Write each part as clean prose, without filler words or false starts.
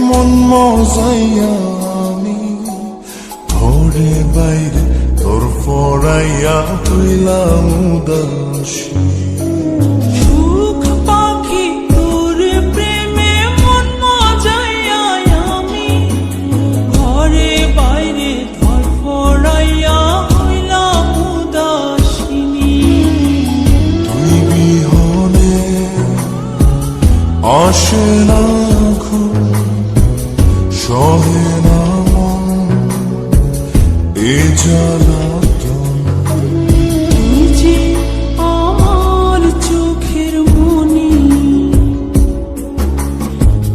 মন মজাইয়া আমি ঘরে বাইরে তোর ফরাইয়া হইলাম উদাসী। সুখ পাখি তোর প্রেমে মন মজাইয়া আমি ঘরে বাইরে তোর ফরাইয়া হইলাম উদাসিনী। তুই বিহনে আসে না ঘুম, সহে না মন এ জ্বালাতন। তুই যে আমার চোখের মনি,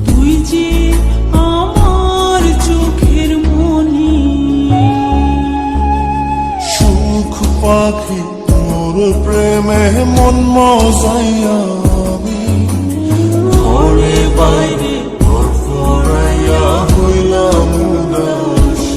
তুই যে আমার চোখের মনি। সুখ পাখি তোর প্রেমে মন মজাইয়া আমি ঘরে বাইরে তোর ফরাইয়া হইলাম উদাসী।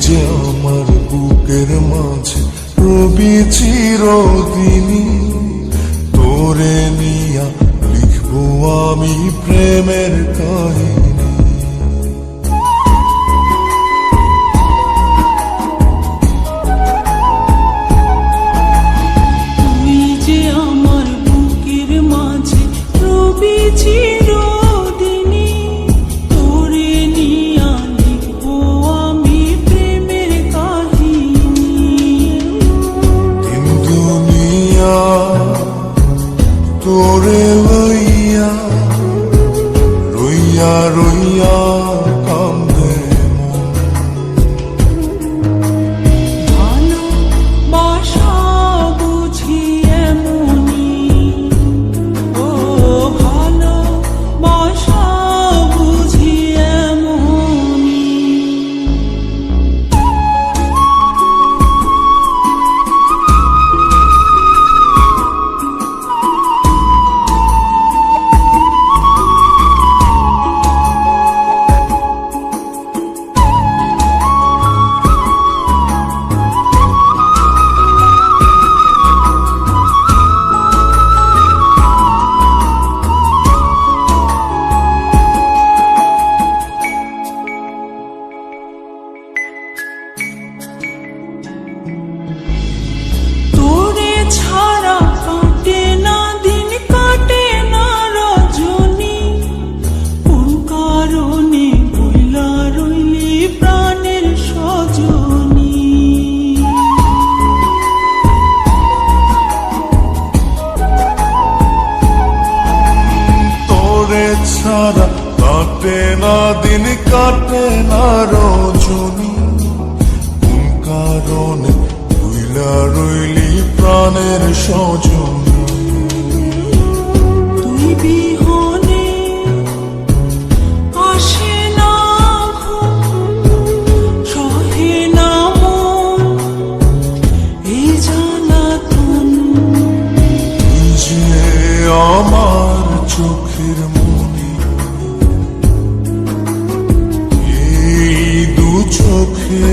যে আমার বুকের মাঝে রবি চিরদিনী, তোরে নিয়া লিখবো আমি প্রেমের কাহিনী। তুই যে আমার বুকের মাঝে রবি চিরদিনী, তোরে নিয়া লিখবো আমি প্রেমের কাহিনী। দিন দুনিয়া তোরে লইয়া রইয়া রইয়া কান্দে মন। ভালোবাসা বুঝি এমনি, ও ভালোবাসা বুঝি এমনি। তোরে ছাড়া কাটে না দিন, কাটে না রজনী। কোন কারণে বইলা রইলি প্রাণের সজনী। তোরে ছাড়া কাটে না দিন, কাটে না রজনী। কোন কারণে ভুইলা রইলি প্রাণের সজনী। তুই বিহনে আসে না ঘুম, সহে না মন এই জ্বালাতন। তুই যে আমার চোখের মনি, এই দু চোখে